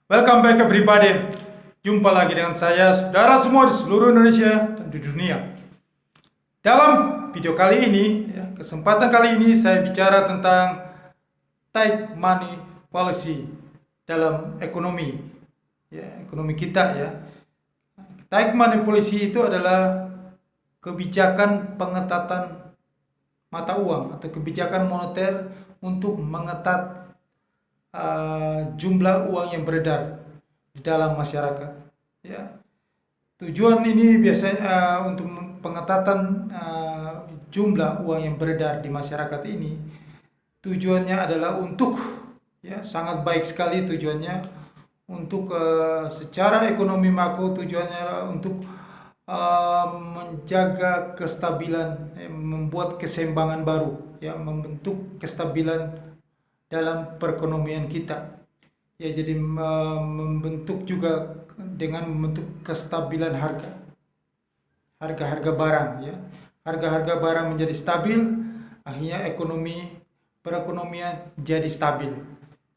Welcome back everybody. Jumpa lagi dengan saya, saudara semua di seluruh Indonesia dan di dunia. Dalam video kali ini, kesempatan kali ini saya bicara tentang tight money policy dalam ekonomi, ekonomi kita ya. Tight money policy itu adalah kebijakan pengetatan mata uang atau kebijakan moneter untuk mengetat jumlah uang yang beredar di dalam masyarakat. Ya. Tujuan ini biasanya untuk pengetatan jumlah uang yang beredar di masyarakat ini, tujuannya adalah untuk sangat baik sekali tujuannya untuk secara ekonomi makro, tujuannya adalah untuk menjaga kestabilan, membuat keseimbangan baru, membentuk kestabilan dalam perekonomian kita. Jadi membentuk juga dengan membentuk kestabilan harga barang Harga-harga barang menjadi stabil, akhirnya perekonomian jadi stabil.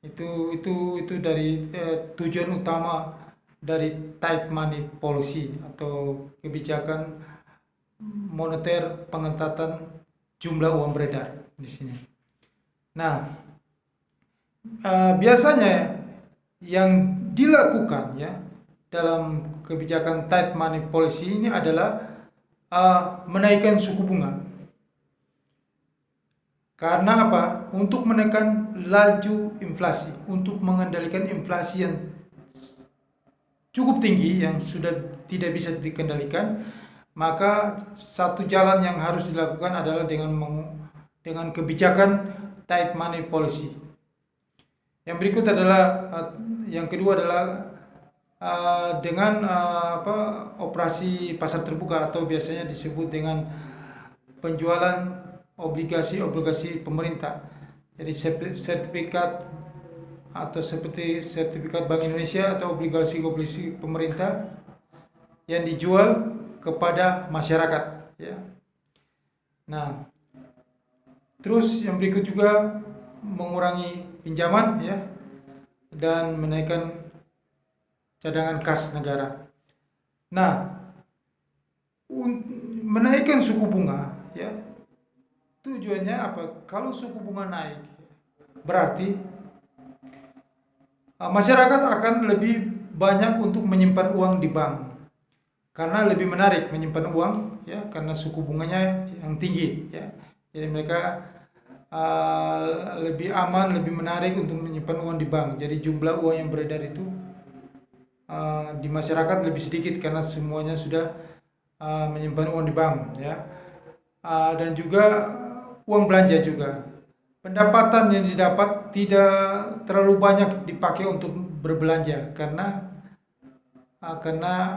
Itu dari tujuan utama dari tight money policy atau kebijakan moneter pengetatan jumlah uang beredar di sini. Nah, biasanya yang dilakukan dalam kebijakan tight money policy ini adalah menaikkan suku bunga. Karena apa? Untuk menekan laju inflasi, untuk mengendalikan inflasi yang cukup tinggi yang sudah tidak bisa dikendalikan, maka satu jalan yang harus dilakukan adalah dengan kebijakan tight money policy. Yang berikut adalah yang kedua adalah dengan operasi pasar terbuka atau biasanya disebut dengan penjualan obligasi pemerintah. Jadi sertifikat atau seperti sertifikat Bank Indonesia atau obligasi pemerintah yang dijual kepada masyarakat. Nah, terus yang berikut juga mengurangi pinjaman dan menaikkan cadangan kas negara. Nah, menaikkan suku bunga tujuannya apa? Kalau suku bunga naik, berarti masyarakat akan lebih banyak untuk menyimpan uang di bank. Karena lebih menarik menyimpan uang karena suku bunganya yang tinggi Jadi mereka lebih aman, lebih menarik untuk menyimpan uang di bank. Jadi jumlah uang yang beredar itu di masyarakat lebih sedikit karena semuanya sudah menyimpan uang di bank dan juga uang belanja juga. Pendapatan yang didapat tidak terlalu banyak dipakai untuk berbelanja karena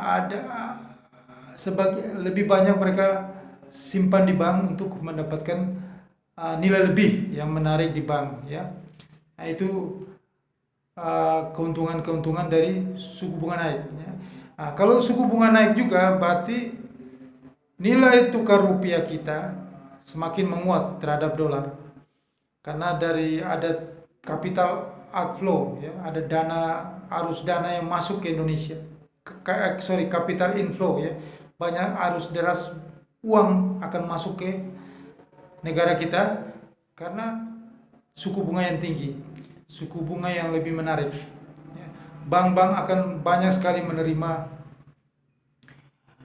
ada lebih banyak mereka simpan di bank untuk mendapatkan nilai lebih yang menarik di bank Nah, itu keuntungan dari suku bunga naik Nah, kalau suku bunga naik juga berarti nilai tukar rupiah kita semakin menguat terhadap dolar karena ada capital outflow ada arus dana yang masuk ke Indonesia. Capital inflow banyak arus deras uang akan masuk ke negara kita karena suku bunga yang tinggi, suku bunga yang lebih menarik. Bank-bank akan banyak sekali menerima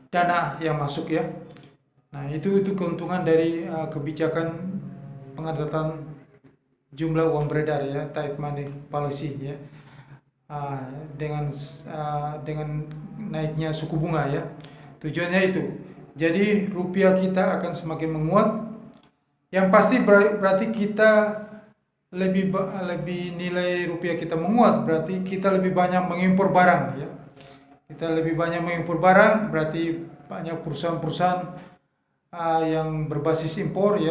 dana yang masuk Nah, itu keuntungan dari kebijakan pengetatan jumlah uang beredar tight money policy dengan naiknya suku bunga Tujuannya itu. Jadi rupiah kita akan semakin menguat. Yang pasti berarti kita lebih nilai rupiah kita menguat, berarti kita lebih banyak mengimpor barang Kita lebih banyak mengimpor barang, berarti banyak perusahaan-perusahaan yang berbasis impor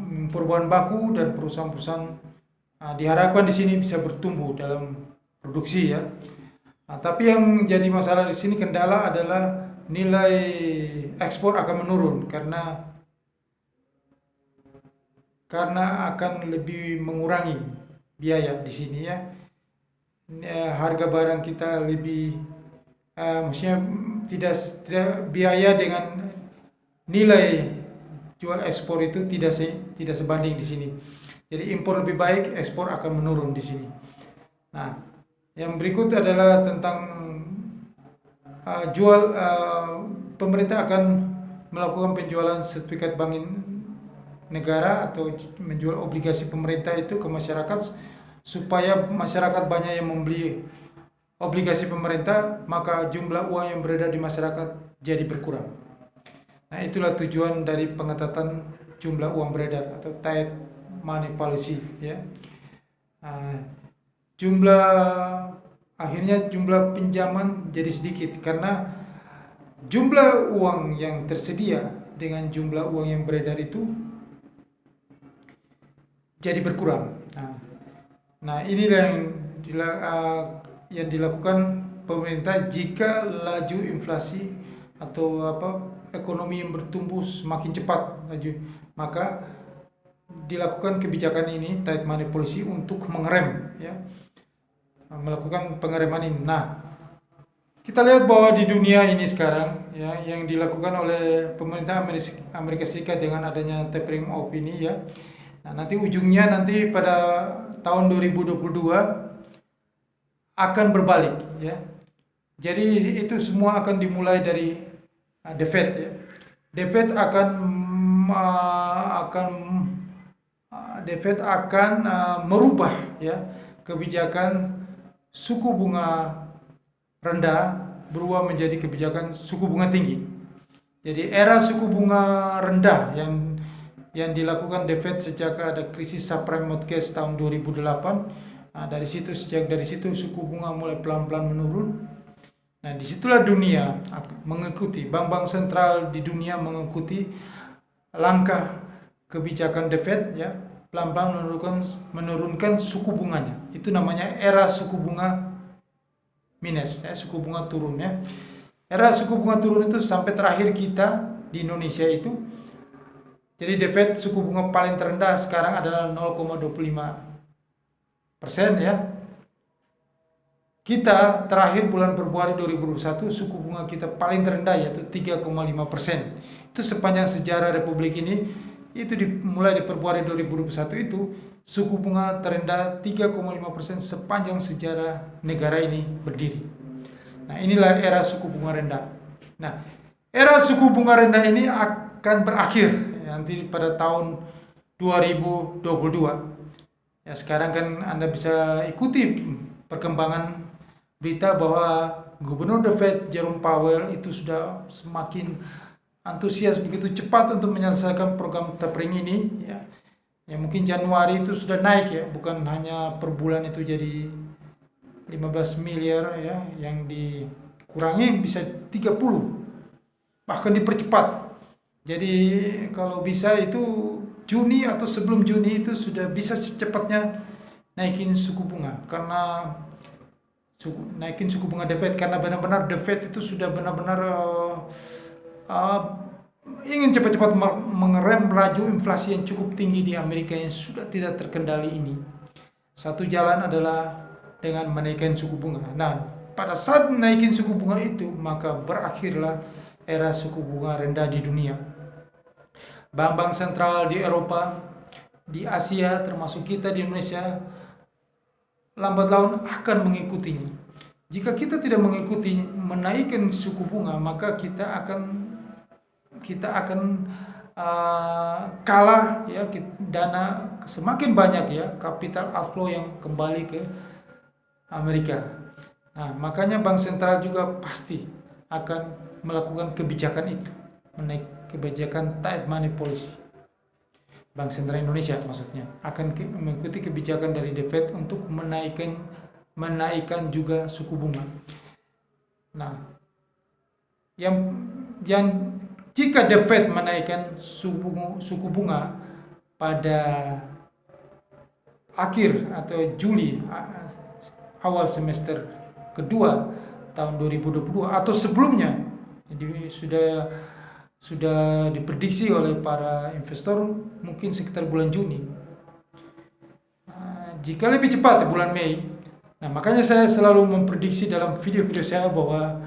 impor bahan baku, dan perusahaan-perusahaan diharapkan di sini bisa bertumbuh dalam produksi tapi yang jadi masalah di sini kendala adalah nilai ekspor akan menurun karena akan lebih mengurangi biaya di sini harga barang kita lebih, maksudnya tidak biaya dengan nilai jual ekspor itu tidak sebanding di sini. Jadi impor lebih baik, ekspor akan menurun di sini. Nah, yang berikut adalah tentang pemerintah akan melakukan penjualan sertifikat bank negara atau menjual obligasi pemerintah itu ke masyarakat supaya masyarakat banyak yang membeli obligasi pemerintah, maka jumlah uang yang beredar di masyarakat jadi berkurang. Nah, itulah tujuan dari pengetatan jumlah uang beredar atau tight money policy, ya. Akhirnya jumlah pinjaman jadi sedikit karena jumlah uang yang tersedia dengan jumlah uang yang beredar itu jadi berkurang. Nah, inilah yang dilakukan pemerintah jika laju inflasi atau ekonomi yang bertumbuh semakin cepat laju, maka dilakukan kebijakan ini tight money policy untuk mengerem, ya, melakukan pengereman ini. Nah, kita lihat bahwa di dunia ini sekarang, ya, yang dilakukan oleh pemerintah Amerika Serikat dengan adanya tapering off ini, ya. Nah, nanti ujungnya nanti pada tahun 2022 akan berbalik, ya. Jadi itu semua akan dimulai dari The Fed, ya. The Fed akan merubah, ya, kebijakan suku bunga rendah berubah menjadi kebijakan suku bunga tinggi. Jadi era suku bunga rendah yang dilakukan The Fed sejak ada krisis subprime mortgage tahun 2008. Nah, sejak dari situ suku bunga mulai pelan-pelan menurun. Nah, disitulah dunia mengikuti, bank-bank sentral di dunia mengikuti langkah kebijakan The Fed, ya, pelan-pelan menurunkan suku bunganya. Itu namanya era suku bunga minus, ya, suku bunga turun, ya. Era suku bunga turun itu sampai terakhir kita di Indonesia itu. Jadi The Fed suku bunga paling terendah sekarang adalah 0,25%, ya. Kita terakhir bulan Februari 2021 suku bunga kita paling terendah yaitu 3,5%. Itu sepanjang sejarah Republik ini, itu dimulai di Februari 2021 itu suku bunga terendah 3,5% sepanjang sejarah negara ini berdiri. Nah, inilah era suku bunga rendah. Nah, era suku bunga rendah ini akan berakhir nanti pada tahun 2022. Ya, sekarang kan Anda bisa ikuti perkembangan berita bahwa Gubernur The Fed Jerome Powell itu sudah semakin antusias begitu cepat untuk menyelesaikan program tapering ini, ya. Ya, mungkin Januari itu sudah naik, ya, bukan hanya per bulan itu jadi 15 miliar, ya, yang dikurangi bisa 30, bahkan dipercepat. Jadi kalau bisa itu Juni atau sebelum Juni itu sudah bisa secepatnya naikin suku bunga, karena naikin suku bunga The Fed, karena benar-benar The Fed itu sudah benar-benar ingin cepat-cepat mengerem laju inflasi yang cukup tinggi di Amerika yang sudah tidak terkendali ini. Satu jalan adalah dengan menaikkan suku bunga. Nah, pada saat naikin suku bunga itu, maka berakhirlah era suku bunga rendah di dunia. Bank-bank sentral di Eropa, di Asia, termasuk kita di Indonesia, lambat laun akan mengikutinya. Jika kita tidak mengikuti menaikkan suku bunga, maka kita akan kalah, ya, dana semakin banyak, ya, capital outflow yang kembali ke Amerika. Nah, makanya bank sentral juga pasti akan melakukan kebijakan itu, kebijakan tight money policy. Bank Sentral Indonesia maksudnya akan mengikuti kebijakan dari The Fed untuk menaikkan juga suku bunga. Nah, yang jika The Fed menaikkan suku bunga pada akhir atau Juli awal semester kedua tahun 2022 atau sebelumnya, jadi sudah diprediksi oleh para investor mungkin sekitar bulan Juni. Jika lebih cepat bulan Mei, Nah, makanya saya selalu memprediksi dalam video-video saya bahwa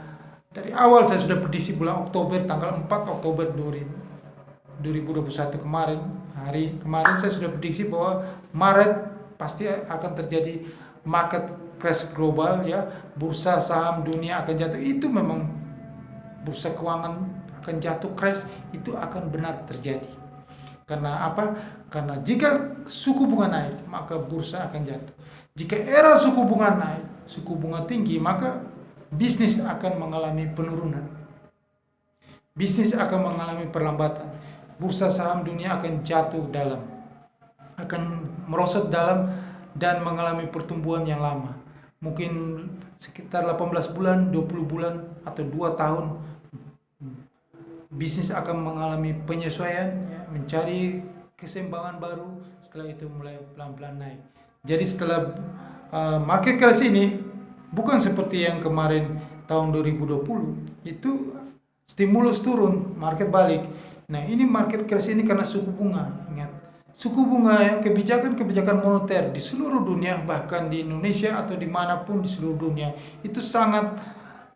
dari awal saya sudah prediksi bulan Oktober, tanggal 4 Oktober 2021 kemarin, hari kemarin saya sudah prediksi bahwa Maret pasti akan terjadi market crash global ya, bursa saham dunia akan jatuh. Itu memang bursa keuangan akan jatuh, crash, itu akan benar terjadi. Karena apa? Karena jika suku bunga naik, maka bursa akan jatuh. Jika era suku bunga naik, suku bunga tinggi, maka bisnis akan mengalami penurunan. Bisnis akan mengalami perlambatan. Bursa saham dunia akan jatuh dalam, akan merosot dalam dan mengalami pertumbuhan yang lama. Mungkin sekitar 18 bulan, 20 bulan, atau 2 tahun. Bisnis akan mengalami penyesuaian, ya, mencari keseimbangan baru, setelah itu mulai pelan-pelan naik. Jadi setelah market crash ini, bukan seperti yang kemarin tahun 2020, itu stimulus turun, market balik. Nah, ini market crash ini karena suku bunga. Ingat, suku bunga ya, kebijakan moneter di seluruh dunia, bahkan di Indonesia atau dimanapun di seluruh dunia, itu sangat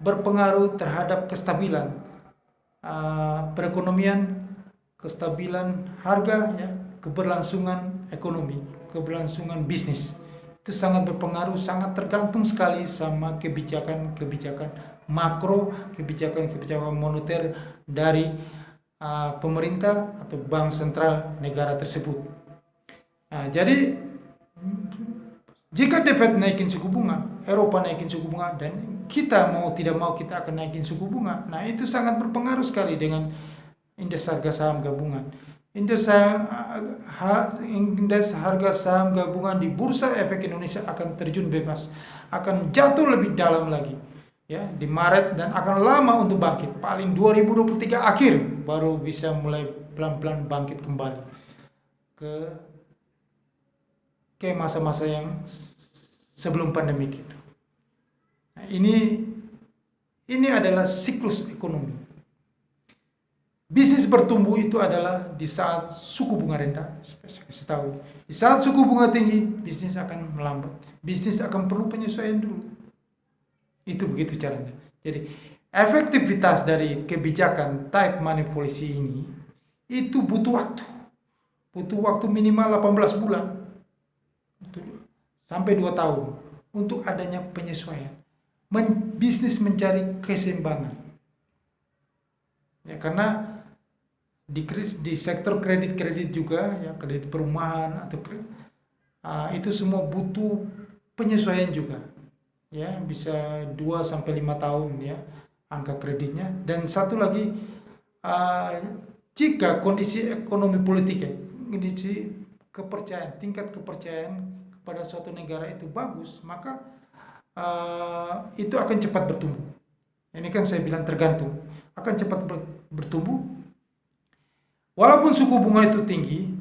berpengaruh terhadap kestabilan perekonomian, kestabilan harga, ya, keberlangsungan ekonomi, keberlangsungan bisnis. Itu sangat berpengaruh, sangat tergantung sekali sama kebijakan-kebijakan makro, kebijakan-kebijakan moneter dari pemerintah atau bank sentral negara tersebut. Nah, jadi jika The Fed naikin suku bunga, Eropa naikin suku bunga, dan kita mau tidak mau kita akan naikin suku bunga, nah itu sangat berpengaruh sekali dengan indeks harga saham gabungan. Indeks harga saham gabungan di Bursa Efek Indonesia akan terjun bebas, akan jatuh lebih dalam lagi, ya, di Maret, dan akan lama untuk bangkit. Paling 2023 akhir baru bisa mulai pelan-pelan bangkit kembali ke masa-masa yang sebelum pandemi itu. Nah, ini adalah siklus ekonomi. Bisnis bertumbuh itu adalah di saat suku bunga rendah. Saya kasih tahu. Di saat suku bunga tinggi, bisnis akan melambat. Bisnis akan perlu penyesuaian dulu. Itu begitu caranya. Jadi, efektivitas dari kebijakan tight money policy ini itu butuh waktu. Butuh waktu minimal 18 bulan sampai 2 tahun untuk adanya penyesuaian. Bisnis mencari keseimbangan, ya, karena di sektor kredit juga, ya, kredit perumahan atau itu semua butuh penyesuaian juga, ya, bisa 2 sampai 5 tahun, ya, angka kreditnya. Dan satu lagi, jika kondisi ekonomi politik, ya, kondisi kepercayaan, tingkat kepercayaan kepada suatu negara itu bagus, maka itu akan cepat bertumbuh. Ini kan saya bilang tergantung, akan cepat bertumbuh. Walaupun suku bunga itu tinggi,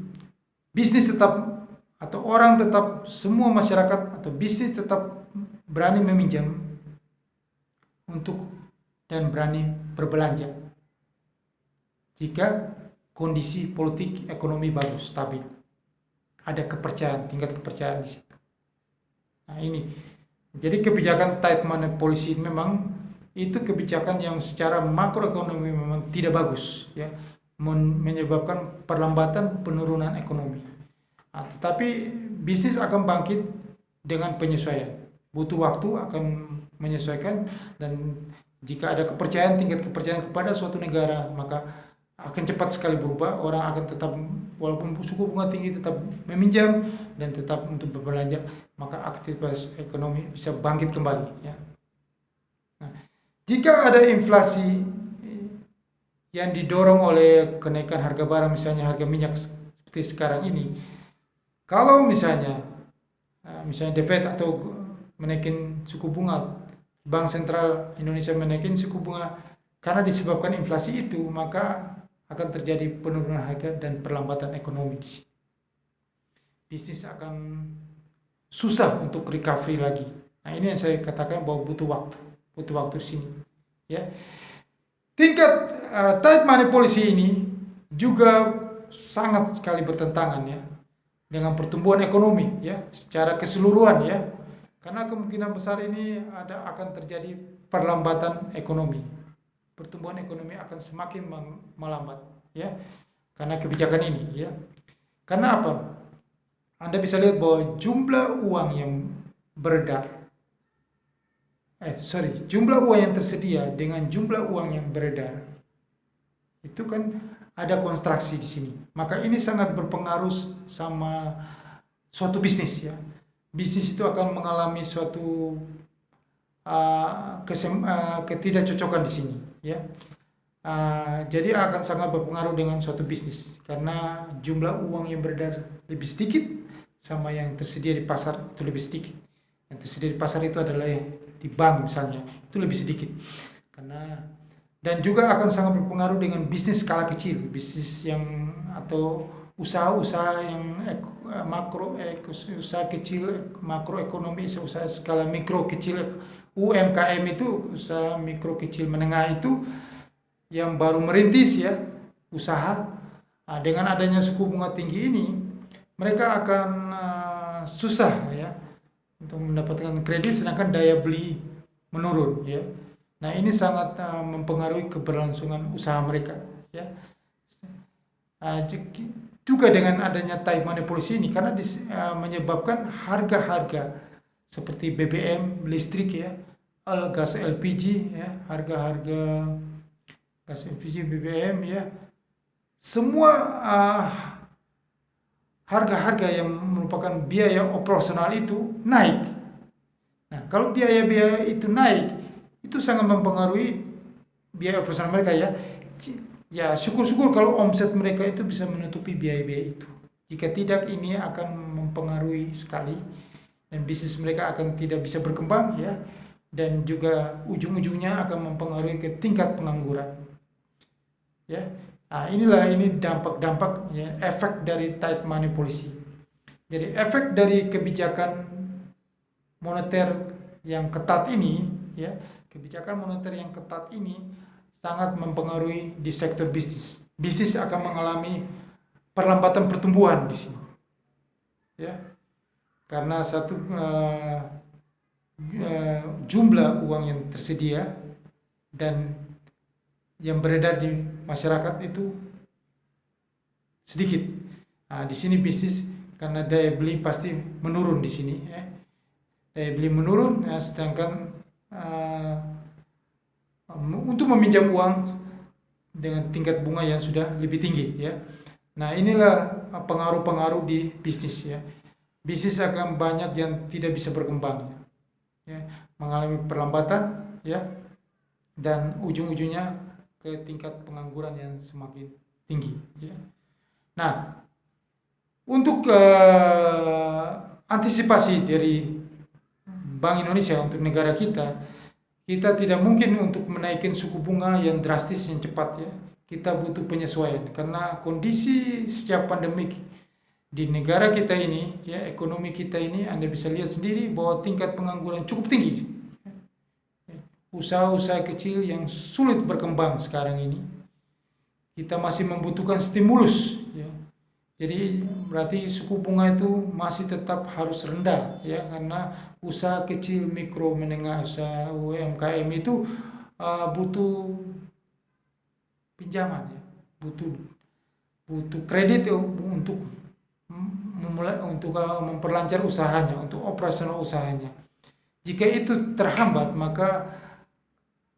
bisnis tetap, atau orang tetap, semua masyarakat atau bisnis tetap berani meminjam dan berani berbelanja jika kondisi politik ekonomi bagus, stabil, ada kepercayaan, tingkat kepercayaan di situ. Nah, ini jadi kebijakan tight money policy memang itu kebijakan yang secara makroekonomi memang tidak bagus, ya, menyebabkan perlambatan penurunan ekonomi. Nah, tetapi bisnis akan bangkit dengan penyesuaian, butuh waktu akan menyesuaikan, dan jika ada kepercayaan, tingkat kepercayaan kepada suatu negara, maka akan cepat sekali berubah. Orang akan tetap, walaupun suku bunga tinggi, tetap meminjam dan tetap untuk berbelanja, maka aktivitas ekonomi bisa bangkit kembali, ya. Nah, jika ada inflasi yang didorong oleh kenaikan harga barang, misalnya harga minyak seperti sekarang ini, kalau misalnya The Fed atau menaikin suku bunga, Bank Sentral Indonesia menaikin suku bunga karena disebabkan inflasi itu, maka akan terjadi penurunan harga dan perlambatan ekonomi di sini. Bisnis akan susah untuk recovery lagi. Nah, ini yang saya katakan bahwa butuh waktu di sini, ya. Tingkat tight money policy ini juga sangat sekali bertentangan, ya, dengan pertumbuhan ekonomi, ya, secara keseluruhan, ya. Karena kemungkinan besar ini akan terjadi perlambatan ekonomi. Pertumbuhan ekonomi akan semakin melambat, ya. Karena kebijakan ini, ya. Karena apa? Anda bisa lihat bahwa jumlah uang yang beredar, jumlah uang yang tersedia dengan jumlah uang yang beredar, itu kan ada konstruksi di sini. Maka ini sangat berpengaruh sama suatu bisnis, ya. Bisnis itu akan mengalami suatu ketidakcocokan di sini, ya. Jadi akan sangat berpengaruh dengan suatu bisnis karena jumlah uang yang beredar lebih sedikit sama yang tersedia di pasar itu lebih sedikit. Yang tersedia di pasar itu adalah di bank misalnya, itu lebih sedikit. Dan juga akan sangat berpengaruh dengan bisnis skala kecil, bisnis yang atau usaha-usaha yang usaha kecil, makroekonomi, usaha skala mikro kecil, UMKM itu usaha mikro kecil menengah itu yang baru merintis, ya, usaha. Dengan adanya suku bunga tinggi ini, mereka akan susah, ya, untuk mendapatkan kredit, sedangkan daya beli menurun, ya. Nah, ini sangat mempengaruhi keberlangsungan usaha mereka, ya. Juga dengan adanya tight money policy ini, karena menyebabkan harga-harga seperti BBM, listrik, ya, gas LPG, ya, harga-harga gas LPG, BBM, ya, semua harga-harga yang merupakan biaya operasional itu naik. Nah, kalau biaya-biaya itu naik, itu sangat mempengaruhi biaya operasional mereka, ya. Ya, syukur-syukur kalau omset mereka itu bisa menutupi biaya-biaya itu. Jika tidak, ini akan mempengaruhi sekali dan bisnis mereka akan tidak bisa berkembang, ya. Dan juga ujung-ujungnya akan mempengaruhi ke tingkat pengangguran, ya. Nah, ini dampak-dampak, ya, efek dari tight money policy. Jadi efek dari kebijakan moneter yang ketat ini, ya, kebijakan moneter yang ketat ini sangat mempengaruhi di sektor bisnis. Bisnis akan mengalami perlambatan pertumbuhan di sini, ya, karena satu jumlah uang yang tersedia dan yang beredar di masyarakat itu sedikit. Nah, di sini bisnis karena daya beli pasti menurun di sini, ya. Daya beli menurun, ya, sedangkan untuk meminjam uang dengan tingkat bunga yang sudah lebih tinggi, ya. Nah, inilah pengaruh-pengaruh di bisnis, ya. Bisnis akan banyak yang tidak bisa berkembang, ya, mengalami perlambatan, ya, dan ujung-ujungnya ke tingkat pengangguran yang semakin tinggi, ya. Nah, untuk antisipasi dari Bank Indonesia untuk negara kita tidak mungkin untuk menaikkan suku bunga yang drastis yang cepat, ya. Kita butuh penyesuaian karena kondisi sejak pandemik di negara kita ini, ya, ekonomi kita ini, Anda bisa lihat sendiri bahwa tingkat pengangguran cukup tinggi. Usaha-usaha kecil yang sulit berkembang sekarang ini, kita masih membutuhkan stimulus, ya. Jadi berarti suku bunga itu masih tetap harus rendah, ya, karena usaha kecil, mikro, menengah, usaha UMKM itu butuh pinjaman, ya, butuh kredit, ya, untuk memperlancar usahanya, untuk operasional usahanya. Jika itu terhambat, maka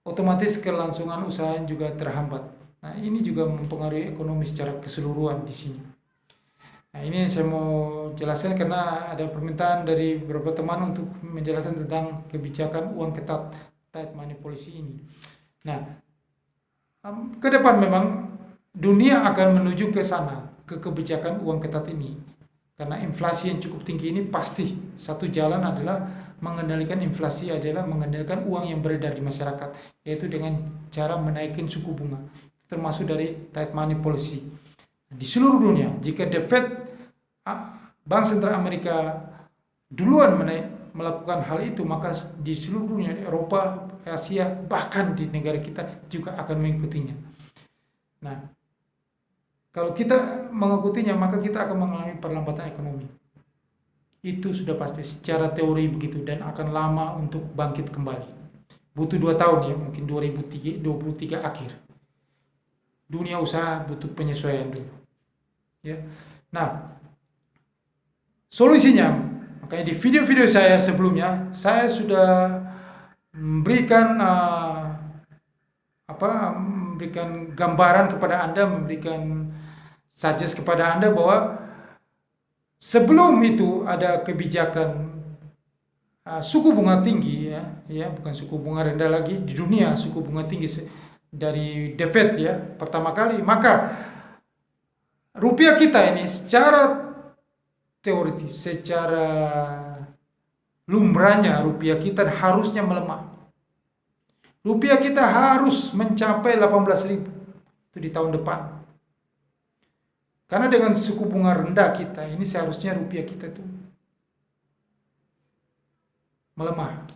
otomatis kelangsungan usaha juga terhambat. Nah, ini juga mempengaruhi ekonomi secara keseluruhan di sini. Nah, ini saya mau jelaskan karena ada permintaan dari beberapa teman untuk menjelaskan tentang kebijakan uang ketat, tight money policy ini. Nah, ke depan memang dunia akan menuju ke sana, ke kebijakan uang ketat ini. Karena inflasi yang cukup tinggi ini pasti satu jalan adalah mengendalikan inflasi, adalah mengendalikan uang yang beredar di masyarakat, yaitu dengan cara menaikkan suku bunga, termasuk dari tight money policy. Di seluruh dunia, jika The Fed, Bank Sentral Amerika, duluan melakukan hal itu, maka di seluruh dunia, Eropa, Asia, bahkan di negara kita juga akan mengikutinya. Nah, kalau kita mengikutinya, maka kita akan mengalami perlambatan ekonomi. Itu sudah pasti secara teori begitu dan akan lama untuk bangkit kembali. Butuh 2 tahun ya, mungkin 2023 akhir. Dunia usaha butuh penyesuaian dulu. Ya. Nah, solusinya, makanya di video-video saya sebelumnya, saya sudah memberikan memberikan gambaran kepada Anda, memberikan suggest kepada Anda bahwa sebelum itu ada kebijakan suku bunga tinggi bukan suku bunga rendah lagi di dunia, suku bunga tinggi dari The Fed ya pertama kali, maka rupiah kita ini secara teoritis, secara lumrahnya rupiah kita harusnya melemah. Rupiah kita harus mencapai 18.000 itu di tahun depan. Karena dengan suku bunga rendah kita, ini seharusnya rupiah kita tuh melemah.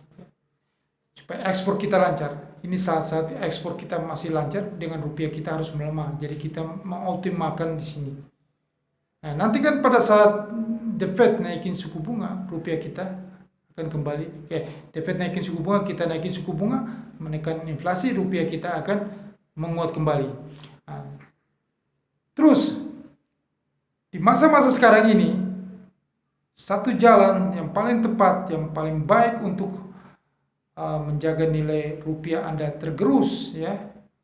Supaya ekspor kita lancar. Ini saat-saat ekspor kita masih lancar, dengan rupiah kita harus melemah. Jadi kita mengoptimalkan di sini. Nah, nanti kan pada saat The Fed naikin suku bunga, rupiah kita akan kembali. The Fed naikin suku bunga, kita naikin suku bunga, menekan inflasi, rupiah kita akan menguat kembali. Nah, terus di masa-masa sekarang ini, satu jalan yang paling tepat, yang paling baik untuk menjaga nilai rupiah Anda tergerus, ya,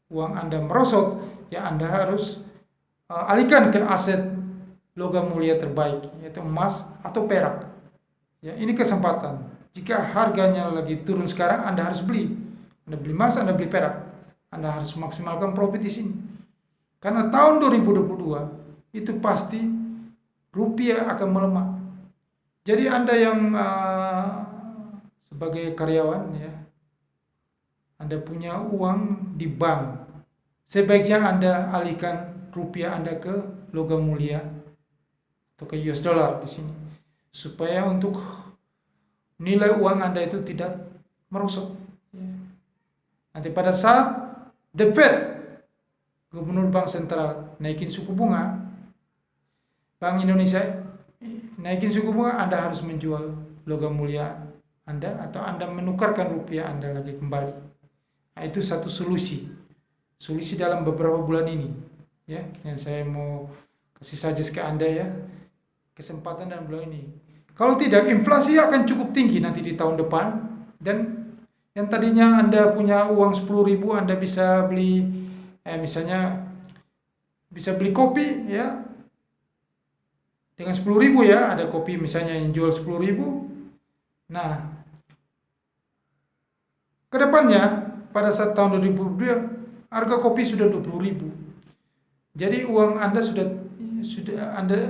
uang Anda merosot, ya Anda harus alihkan ke aset logam mulia terbaik, yaitu emas atau perak. Ya, ini kesempatan. Jika harganya lagi turun sekarang, Anda harus beli. Anda beli emas, Anda beli perak. Anda harus maksimalkan profit di sini. Karena tahun 2022 itu pasti rupiah akan melemah. Jadi Anda yang sebagai karyawan ya, Anda punya uang di bank, sebaiknya Anda alihkan rupiah Anda ke logam mulia atau ke US dollar di sini, supaya untuk nilai uang Anda itu tidak merosot. Nanti pada saat The Fed, Gubernur Bank Sentral, naikin suku bunga, Bank Indonesia naikin suku bunga, Anda harus menjual logam mulia Anda atau Anda menukarkan rupiah Anda lagi kembali. Nah, itu satu solusi dalam beberapa bulan ini ya, yang saya mau kasih suggest ke Anda ya, kesempatan dalam bulan ini. Kalau tidak, inflasi akan cukup tinggi nanti di tahun depan, dan yang tadinya Anda punya uang 10.000, Anda bisa beli misalnya bisa beli kopi ya dengan 10.000 ya, ada kopi misalnya yang jual 10.000. Nah, kedepannya pada saat tahun 2022 harga kopi sudah 20.000. Jadi uang Anda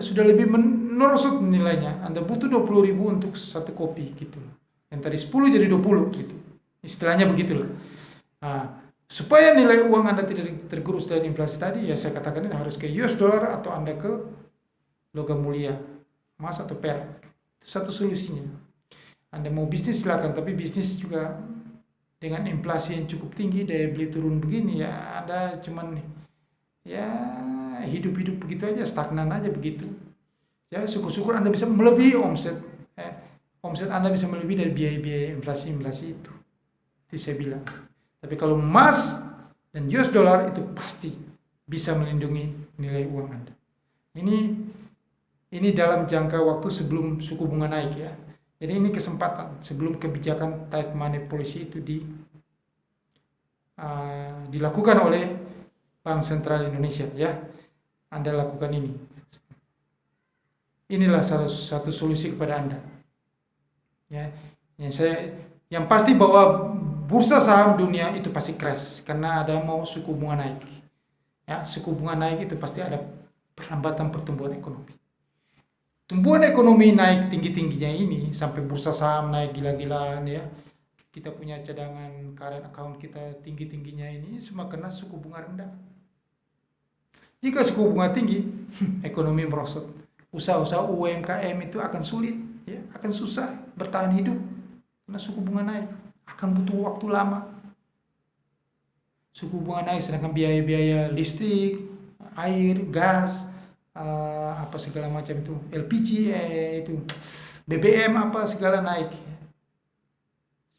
sudah lebih merosot nilainya. Anda butuh 20.000 untuk satu kopi gitu. Yang tadi 10 jadi 20 gitu. Istilahnya begitulah. Nah, supaya nilai uang Anda tidak tergerus dari inflasi tadi, ya saya katakan ini harus ke US dollar atau Anda ke logam mulia, emas atau perak. Itu satu solusinya. Anda mau bisnis silakan, tapi bisnis juga dengan inflasi yang cukup tinggi, daya beli turun begini ya, Anda cuman ya hidup-hidup begitu aja, stagnan aja begitu. Ya syukur-syukur Anda bisa melebihi omset. Omset Anda bisa melebihi dari biaya-biaya inflasi itu. Itu saya bilang. Tapi kalau emas dan US dollar itu pasti bisa melindungi nilai uang Anda. Ini dalam jangka waktu sebelum suku bunga naik ya. Jadi ini kesempatan sebelum kebijakan tight money policy itu dilakukan oleh Bank Sentral Indonesia ya. Anda lakukan ini. Inilah salah satu solusi kepada Anda. Ya, yang pasti bahwa bursa saham dunia itu pasti crash karena ada mau suku bunga naik. Ya, suku bunga naik itu pasti ada perlambatan pertumbuhan ekonomi. Tumbuhan ekonomi naik tinggi-tingginya ini sampai bursa saham naik gila-gilaan ya. Kita punya cadangan current account kita tinggi-tingginya ini semua karena suku bunga rendah. Jika suku bunga tinggi, ekonomi merosot. Usaha-usaha UMKM itu akan sulit, ya, akan susah bertahan hidup karena suku bunga naik. Akan butuh waktu lama. Suku bunga naik, sedangkan biaya-biaya listrik, air, gas, apa segala macam itu, LPG itu BBM apa segala naik.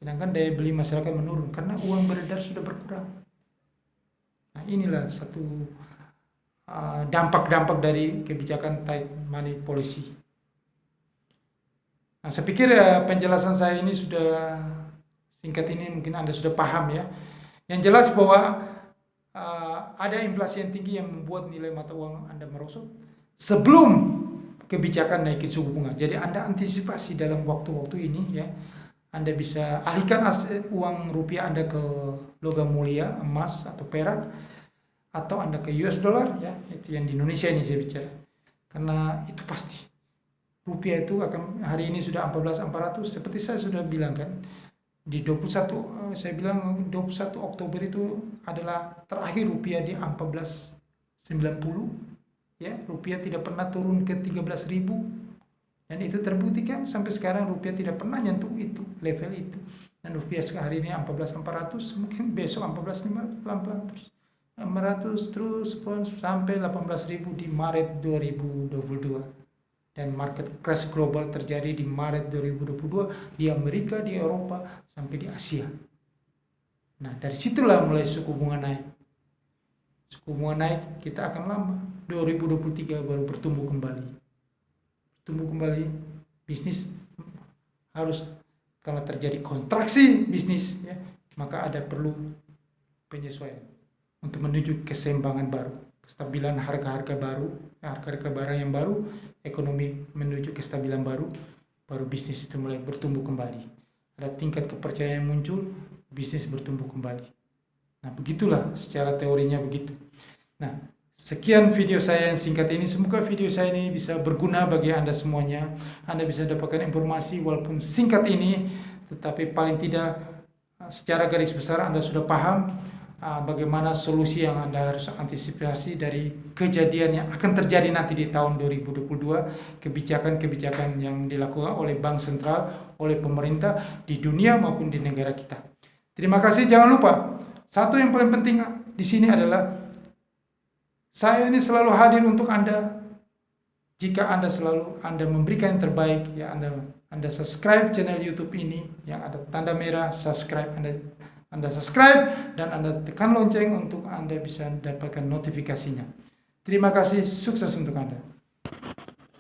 Sedangkan daya beli masyarakat menurun karena uang beredar sudah berkurang. Nah, inilah satu dampak-dampak dari kebijakan tight money policy. Nah, saya pikir penjelasan saya ini sudah singkat ini mungkin Anda sudah paham ya. Yang jelas bahwa ada inflasi yang tinggi yang membuat nilai mata uang Anda merosot sebelum kebijakan naikin suku bunga. Jadi Anda antisipasi dalam waktu-waktu ini ya. Anda bisa alihkan uang rupiah Anda ke logam mulia, emas atau perak, atau Anda ke US dollar ya, itu yang di Indonesia ini saya bicara. Karena itu pasti. Rupiah itu akan hari ini sudah 14.400 seperti saya sudah bilang kan. Di 21 saya bilang 21 Oktober itu adalah terakhir rupiah di 14.90 ya. Rupiah tidak pernah turun ke 13.000. Dan itu terbuktikan sampai sekarang rupiah tidak pernah nyentuh itu, level itu. Dan rupiah hari ini 14.400, mungkin besok 14.500 pelan-pelan terus. 600 terus sampai 18.000 di Maret 2022. Dan market crash global terjadi di Maret 2022 di Amerika, di Eropa, sampai di Asia. Nah, dari situlah mulai suku bunga naik. Suku bunga naik, kita akan lama. 2023 baru bertumbuh kembali. Tumbuh kembali, bisnis harus, kalau terjadi kontraksi bisnis ya, maka ada perlu penyesuaian untuk menuju keseimbangan baru, kestabilan harga-harga baru, harga-harga barang yang baru, ekonomi menuju kestabilan baru, baru bisnis itu mulai bertumbuh kembali. Ada tingkat kepercayaan yang muncul, bisnis bertumbuh kembali. Nah, begitulah secara teorinya begitu. Nah, sekian video saya yang singkat ini. Semoga video saya ini bisa berguna bagi Anda semuanya. Anda bisa dapatkan informasi walaupun singkat ini, tetapi paling tidak secara garis besar Anda sudah paham bagaimana solusi yang Anda harus antisipasi dari kejadian yang akan terjadi nanti di tahun 2022, kebijakan-kebijakan yang dilakukan oleh Bank Sentral, oleh pemerintah di dunia maupun di negara kita. Terima kasih. Jangan lupa, satu yang paling penting di sini adalah saya ini selalu hadir untuk Anda. Jika Anda memberikan yang terbaik, ya Anda subscribe channel YouTube ini yang ada tanda merah subscribe, Anda subscribe dan Anda tekan lonceng untuk Anda bisa mendapatkan notifikasinya. Terima kasih, sukses untuk Anda.